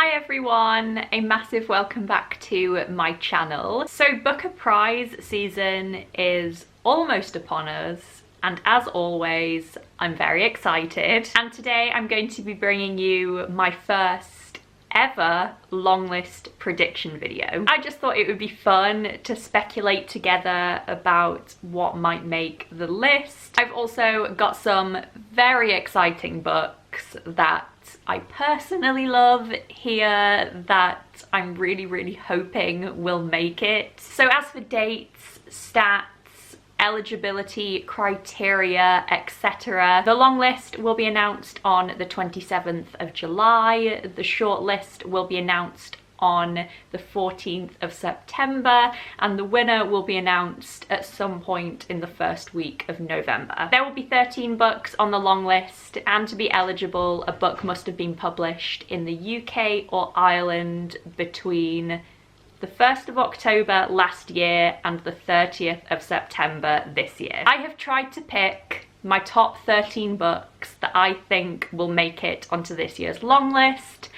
Hi everyone, a massive welcome back to my channel. So Booker Prize season is almost upon us, and as always I'm very excited, and today I'm going to be bringing you my first ever Longlist prediction video. I just thought it would be fun to speculate together about what might make the list. I've also got some very exciting books that I personally love here that I'm really hoping will make it. So as for dates, stats, eligibility criteria, etc., the long list will be announced on the 27th of July. The short list will be announced on the 14th of September, and the winner will be announced at some point in the first week of November. There will be 13 books on the long list, and to be eligible, a book must have been published in the UK or Ireland between the 1st of October last year and the 30th of September this year. I have tried to pick my top 13 books that I think will make it onto this year's long list.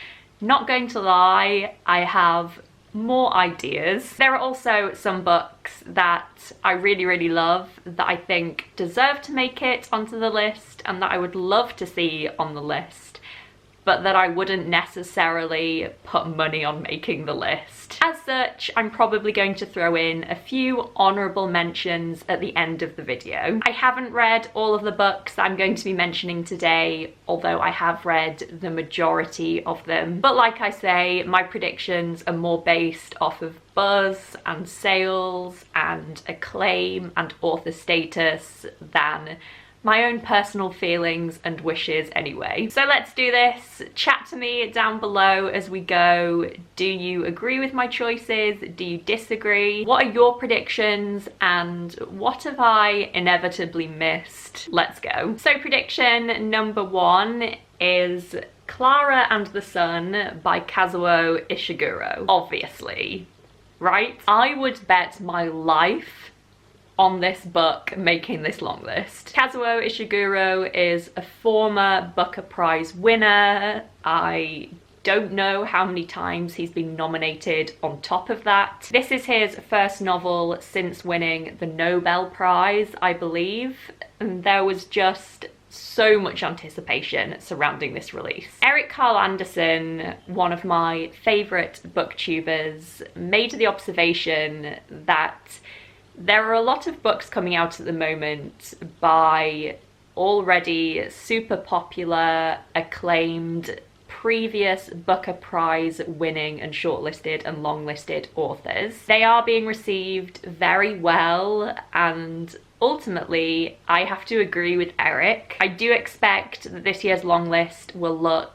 Not going to lie, I have more ideas. There are also some books that I really love that I think deserve to make it onto the list and that I would love to see on the list, but that I wouldn't necessarily put money on making the list. As such, I'm probably going to throw in a few honourable mentions at the end of the video. I haven't read all of the books that I'm going to be mentioning today, although I have read the majority of them. But like I say, my predictions are more based off of buzz and sales and acclaim and author status than my own personal feelings and wishes anyway. So let's do this. Chat to me down below as we go. Do you agree with my choices? Do you disagree? What are your predictions and what have I inevitably missed? Let's go. So prediction number 1 is Clara and the Sun by Kazuo Ishiguro. Obviously, right? I would bet my life on this book making this long list. Kazuo Ishiguro is a former Booker Prize winner. I don't know how many times he's been nominated on top of that. This is his first novel since winning the Nobel Prize, I believe, and there was just so much anticipation surrounding this release. Eric Carl Anderson, one of my favourite booktubers, made the observation that there are a lot of books coming out at the moment by already super popular, acclaimed, previous Booker Prize winning and shortlisted and longlisted authors. They are being received very well, and ultimately I have to agree with Eric. I do expect that this year's longlist will look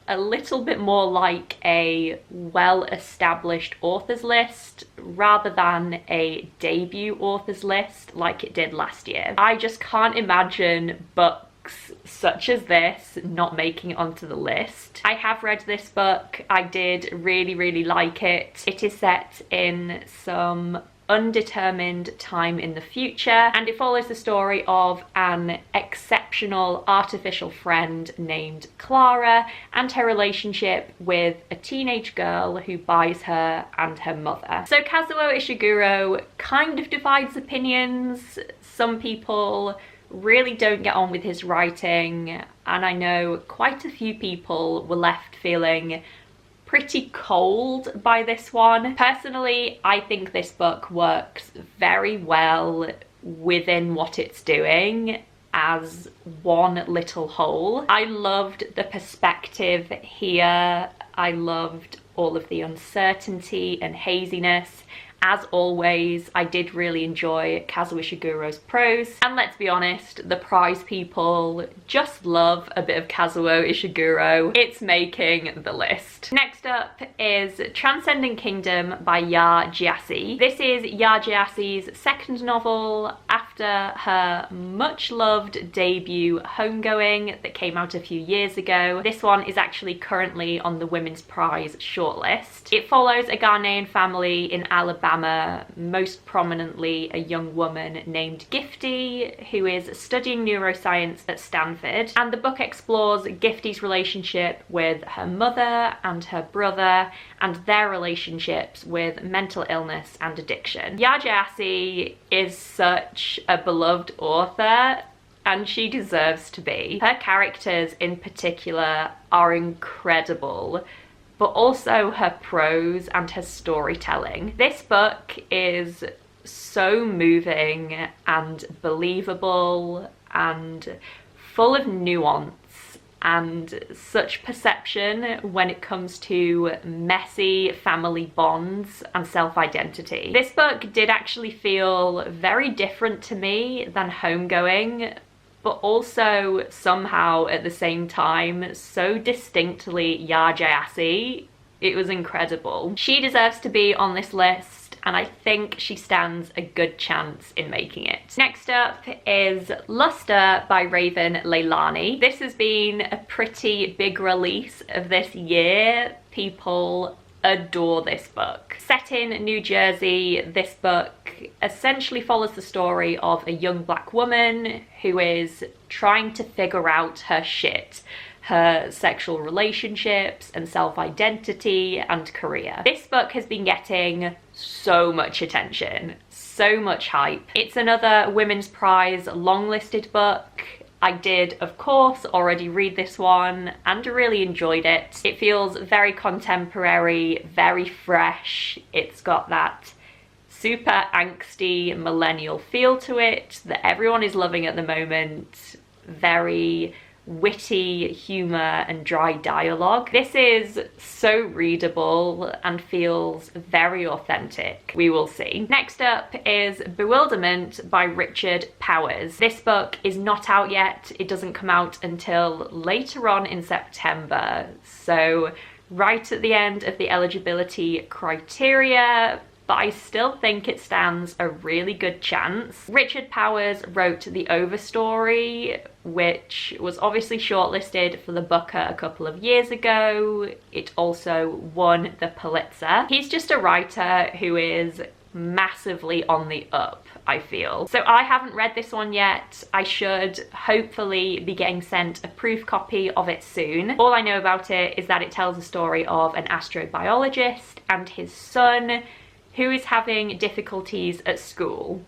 a little bit more like a well-established authors list rather than a debut authors list like it did last year. I just can't imagine books such as this not making it onto the list. I have read this book. I did really like it. It is set in some undetermined time in the future, and it follows the story of an exceptional artificial friend named Clara and her relationship with a teenage girl who buys her and her mother. So Kazuo Ishiguro kind of divides opinions. Some people really don't get on with his writing, and I know quite a few people were left feeling pretty cold by this one. Personally, I think this book works very well within what it's doing as one little whole. I loved the perspective here. I loved all of the uncertainty and haziness. As always, I did really enjoy Kazuo Ishiguro's prose, and let's be honest, the prize people just love a bit of Kazuo Ishiguro. It's making the list. Next up is Transcending Kingdom by Ya Gyasi. This is Ya Gyasi's second novel after after her much loved debut Homegoing that came out a few years ago. This one is actually currently on the Women's Prize shortlist. It follows a Ghanaian family in Alabama, most prominently a young woman named Gifty who is studying neuroscience at Stanford, and the book explores Gifty's relationship with her mother and her brother and their relationships with mental illness and addiction. Yaa Gyasi is such a beloved author, and she deserves to be. Her characters in particular are incredible, but also her prose and her storytelling. This book is so moving and believable and full of nuance and such perception when it comes to messy family bonds and self-identity. This book did actually feel very different to me than Homegoing, but also somehow at the same time so distinctly Yaa Gyasi. It was incredible. She deserves to be on this list, and I think she stands a good chance in making it. Next up is Lustre by Raven Leilani. This has been a pretty big release of this year. People adore this book. Set in New Jersey, this book essentially follows the story of a young black woman who is trying to figure out her shit, her sexual relationships and self-identity and career. This book has been getting so much attention, so much hype. It's another Women's Prize long-listed book. I did, of course, already read this one and really enjoyed it. It feels very contemporary, very fresh. It's got that super angsty millennial feel to it that everyone is loving at the moment. Very witty humour and dry dialogue. This is so readable and feels very authentic. We will see. Next up is Bewilderment by Richard Powers. This book is not out yet. It doesn't come out until later on in September, so right at the end of the eligibility criteria, but I still think it stands a really good chance. Richard Powers wrote The Overstory, which was obviously shortlisted for the Booker a couple of years ago. It also won the Pulitzer. He's just a writer who is massively on the up, I feel. So I haven't read this one yet. I should hopefully be getting sent a proof copy of it soon. All I know about it is that it tells the story of an astrobiologist and his son who is having difficulties at school,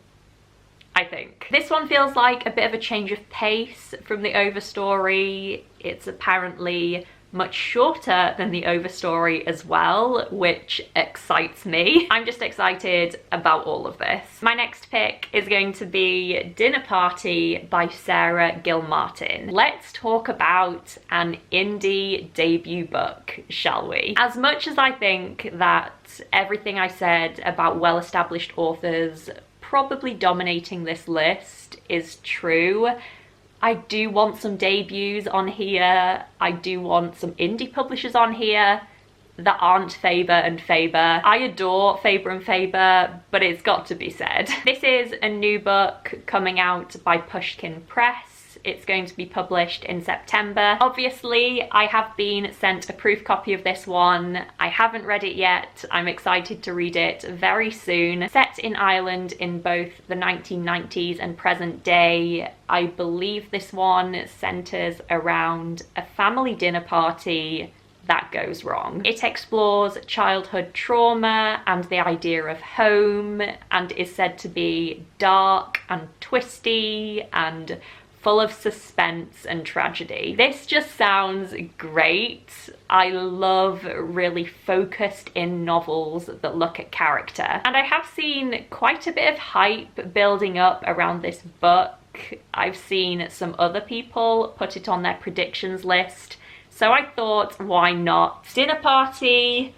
I think. This one feels like a bit of a change of pace from The Overstory. It's apparently much shorter than The Overstory as well, which excites me. I'm just excited about all of this. My next pick is going to be Dinner Party by Sarah Gilmartin. Let's talk about an indie debut book, shall we? As much as I think that everything I said about well-established authors probably dominating this list is true, I do want some debuts on here. I do want some indie publishers on here that aren't Faber and Faber. I adore Faber and Faber, but it's got to be said. This is a new book coming out by Pushkin Press. It's going to be published in September. Obviously, I have been sent a proof copy of this one. I haven't read it yet. I'm excited to read it very soon. Set in Ireland in both the 1990s and present day, I believe this one centres around a family dinner party that goes wrong. It explores childhood trauma and the idea of home, and is said to be dark and twisty and full of suspense and tragedy. This just sounds great. I love really focused in novels that look at character. And I have seen quite a bit of hype building up around this book. I've seen some other people put it on their predictions list. So I thought, why not? Dinner Party,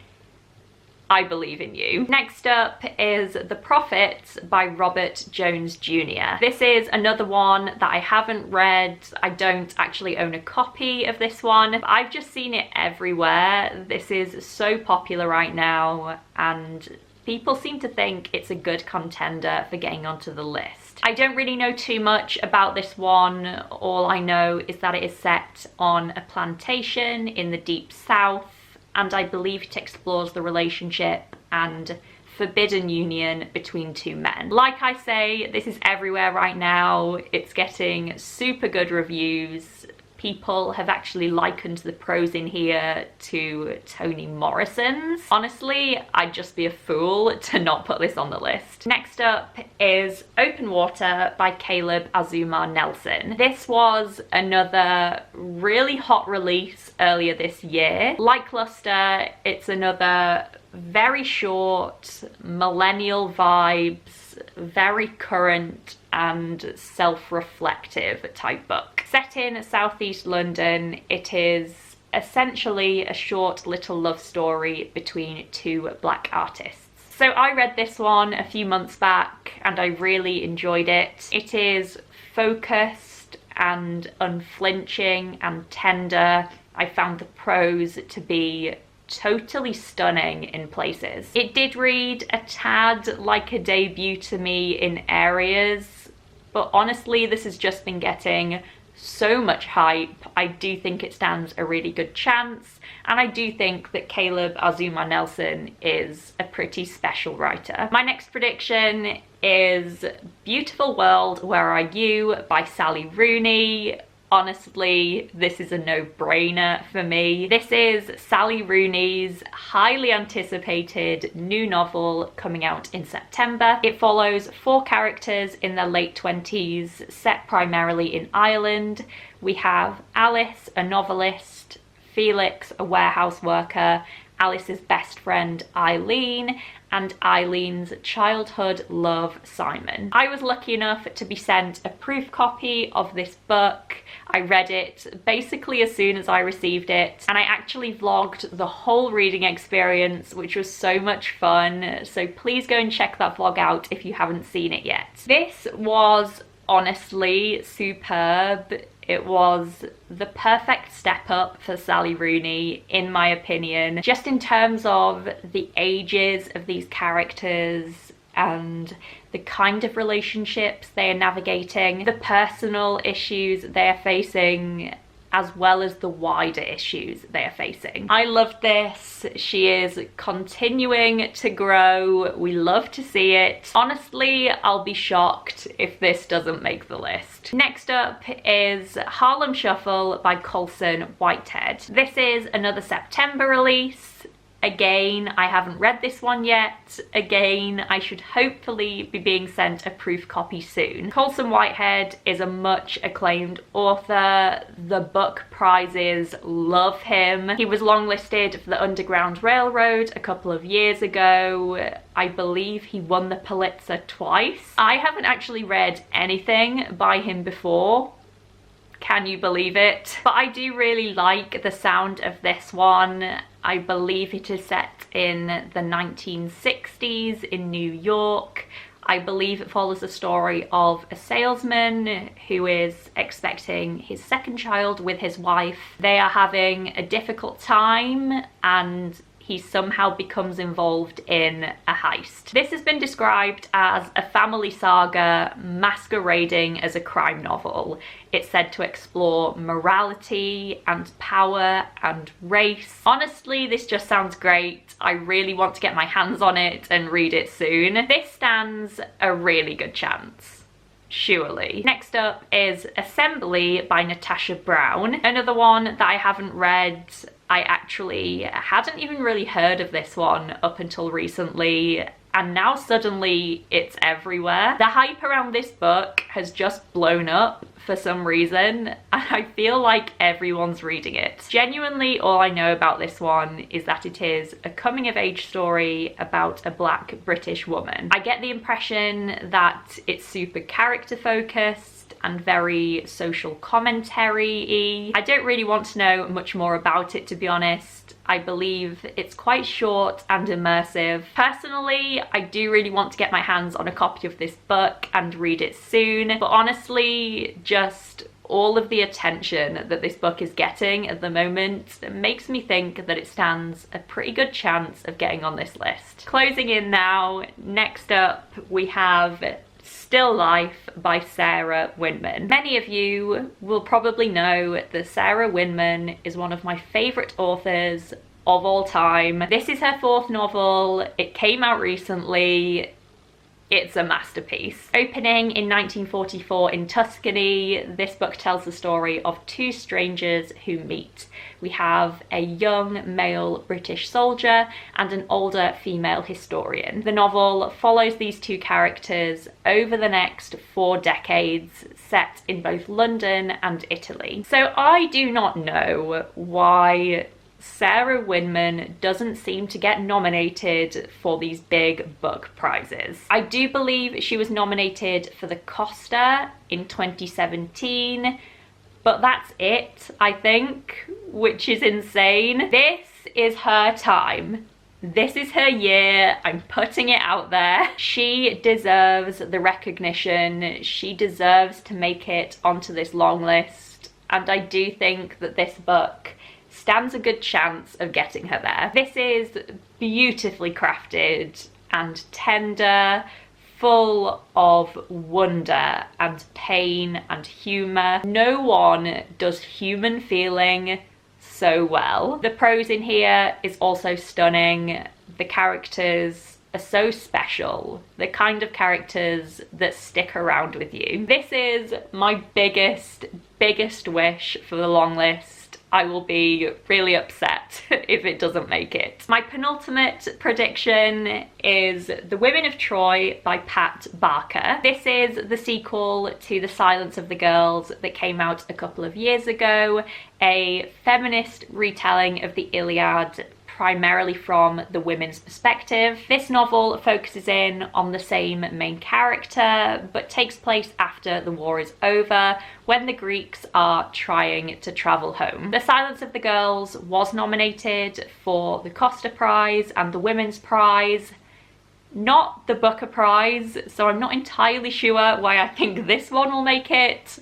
I believe in you. Next up is The Prophet by Robert Jones Jr. This is another one that I haven't read. I don't actually own a copy of this one. I've just seen it everywhere. This is so popular right now, and people seem to think it's a good contender for getting onto the list. I don't really know too much about this one. All I know is that it is set on a plantation in the deep south, and I believe it explores the relationship and forbidden union between two men. Like I say, this is everywhere right now. It's getting super good reviews. People have actually likened the prose in here to Toni Morrison's. Honestly, I'd just be a fool to not put this on the list. Next up is Open Water by Caleb Azumah Nelson. This was another really hot release earlier this year. Like Lustre, it's another very short, millennial vibes, very current and self-reflective type book. Set in southeast London, it is essentially a short little love story between two black artists. So I read this one a few months back and I really enjoyed it. It is focused and unflinching and tender. I found the prose to be totally stunning in places. It did read a tad like a debut to me in areas, but honestly this has just been getting so much hype. I do think it stands a really good chance, and I do think that Caleb Azumah Nelson is a pretty special writer. My next prediction is Beautiful World, Where Are You by Sally Rooney. Honestly, this is a no-brainer for me. This is Sally Rooney's highly anticipated new novel coming out in September. It follows 4 characters in their late 20s, set primarily in Ireland. We have Alice, a novelist, Felix, a warehouse worker, Alice's best friend Eileen, and Eileen's childhood love Simon. I was lucky enough to be sent a proof copy of this book. I read it basically as soon as I received it, and I actually vlogged the whole reading experience, which was so much fun. So please go and check that vlog out if you haven't seen it yet. This was honestly superb. It was the perfect step up for Sally Rooney, in my opinion, just in terms of the ages of these characters and the kind of relationships they are navigating, the personal issues they are facing, as well as the wider issues they are facing. I loved this. She is continuing to grow. We love to see it. Honestly, I'll be shocked if this doesn't make the list. Next up is Harlem Shuffle by Colson Whitehead. This is another September release. Again, I haven't read this one yet. Again, I should hopefully be being sent a proof copy soon. Colson Whitehead is a much acclaimed author. The book prizes love him. He was longlisted for the Underground Railroad a couple of years ago. I believe he won the Pulitzer twice. I haven't actually read anything by him before. Can you believe it? But I do really like the sound of this one. I believe it is set in the 1960s in New York. I believe it follows the story of a salesman who is expecting his second child with his wife. They are having a difficult time and he somehow becomes involved in a heist. This has been described as a family saga masquerading as a crime novel. It's said to explore morality and power and race. Honestly, this just sounds great. I really want to get my hands on it and read it soon. This stands a really good chance. Surely. Next up is Assembly by Natasha Brown. Another one that I haven't read. I actually hadn't even really heard of this one up until recently, and now suddenly it's everywhere. The hype around this book has just blown up for some reason, and I feel like everyone's reading it. Genuinely, all I know about this one is that it is a coming-of-age story about a black British woman. I get the impression that it's super character-focused and very social commentary-y. I don't really want to know much more about it, to be honest. I believe it's quite short and immersive. Personally, I do really want to get my hands on a copy of this book and read it soon, but honestly, just all of the attention that this book is getting at the moment makes me think that it stands a pretty good chance of getting on this list. Closing in now, next up we have Still Life by Sarah Winman. Many of you will probably know that Sarah Winman is one of my favourite authors of all time. This is her 4th novel. It came out recently. It's a masterpiece. Opening in 1944 in Tuscany, this book tells the story of 2 strangers who meet. We have a young male British soldier and an older female historian. The novel follows these 2 characters over the next 4 decades, set in both London and Italy. So I do not know why Sarah Winman doesn't seem to get nominated for these big book prizes. I do believe she was nominated for the Costa in 2017, but that's it, I think, which is insane. This is her time. This is her year. I'm putting it out there. She deserves the recognition. She deserves to make it onto this long list, and I do think that this book stands a good chance of getting her there. This is beautifully crafted and tender, full of wonder and pain and humour. No one does human feeling so well. The prose in here is also stunning. The characters are so special, the kind of characters that stick around with you. This is my biggest wish for the long list. I will be really upset if it doesn't make it. My penultimate prediction is The Women of Troy by Pat Barker. This is the sequel to The Silence of the Girls that came out a couple of years ago, a feminist retelling of the Iliad, primarily from the women's perspective. This novel focuses in on the same main character, but takes place after the war is over, when the Greeks are trying to travel home. The Silence of the Girls was nominated for the Costa Prize and the Women's Prize, not the Booker Prize, so I'm not entirely sure why I think this one will make it,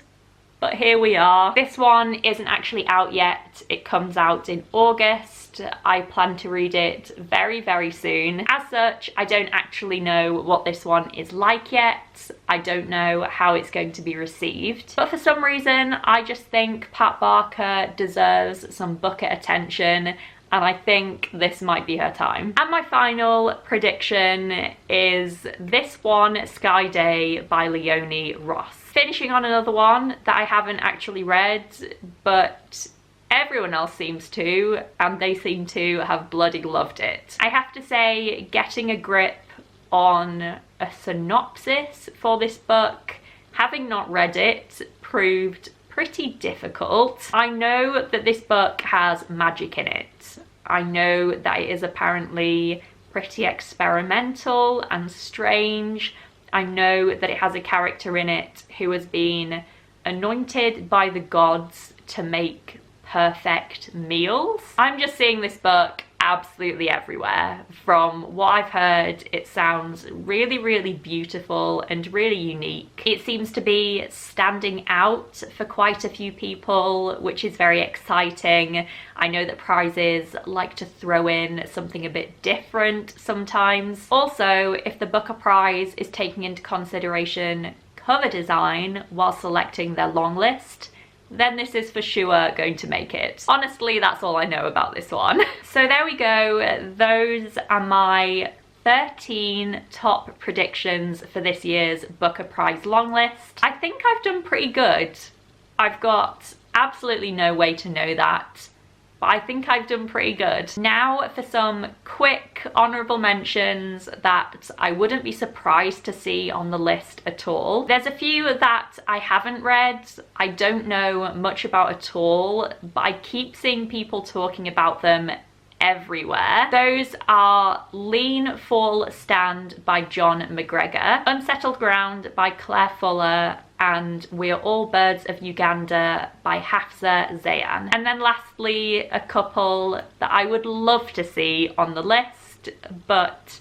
but here we are. This one isn't actually out yet. It comes out in August. I plan to read it very soon. As such, I don't actually know what this one is like yet. I don't know how it's going to be received. But for some reason, I just think Pat Barker deserves some Booker attention, and I think this might be her time. And my final prediction is this one, Sky Day by Leonie Ross. Finishing on another one that I haven't actually read, but everyone else seems to, and they seem to have bloody loved it. I have to say, getting a grip on a synopsis for this book, having not read it, proved pretty difficult. I know that this book has magic in it. I know that it is apparently pretty experimental and strange. I know that it has a character in it who has been anointed by the gods to make perfect meals. I'm just seeing this book absolutely everywhere. From what I've heard, it sounds really beautiful and really unique. It seems to be standing out for quite a few people, which is very exciting. I know that prizes like to throw in something a bit different sometimes. Also, if the Booker Prize is taking into consideration cover design while selecting their long list, then this is for sure going to make it. Honestly, that's all I know about this one. So there we go. Those are my 13 top predictions for this year's Booker Prize long list. I think I've done pretty good. I've got absolutely no way to know that, but I think I've done pretty good. Now for some quick honourable mentions that I wouldn't be surprised to see on the list at all. There's a few that I haven't read, I don't know much about at all, but I keep seeing people talking about them everywhere. Those are Lean, Fall, Stand by John McGregor, Unsettled Ground by Claire Fuller, and We're All Birds of Uganda by Hafsa Zayan. And then lastly, a couple that I would love to see on the list, but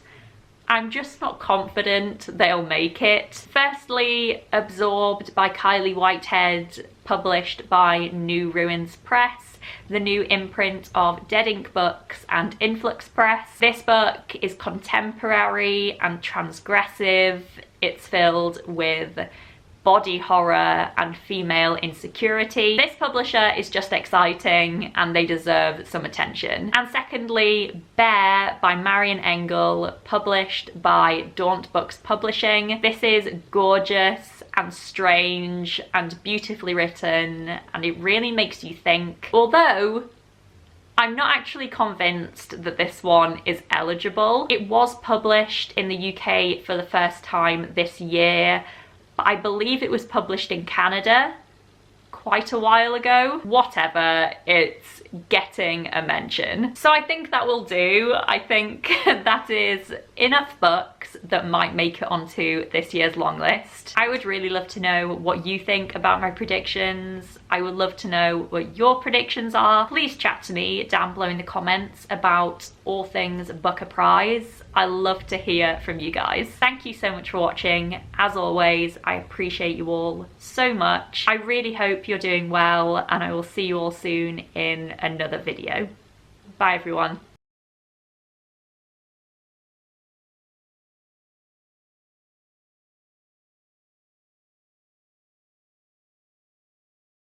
I'm just not confident they'll make it. Firstly, Absorbed by Kylie Whitehead, published by New Ruins Press, the new imprint of Dead Ink Books and Influx Press. This book is contemporary and transgressive. It's filled with body horror and female insecurity. This publisher is just exciting and they deserve some attention. And secondly, Bear by Marion Engel, published by Daunt Books Publishing. This is gorgeous and strange and beautifully written, and it really makes you think. Although I'm not actually convinced that this one is eligible. It was published in the UK for the first time this year, but I believe it was published in Canada quite a while ago. Whatever, it's getting a mention. So I think that will do. I think that is enough books that might make it onto this year's long list. I would really love to know what you think about my predictions. I would love to know what your predictions are. Please chat to me down below in the comments about all things Booker Prize. I love to hear from you guys. Thank you so much for watching. As always, I appreciate you all so much. I really hope you're doing well, and I will see you all soon in another video. Bye everyone.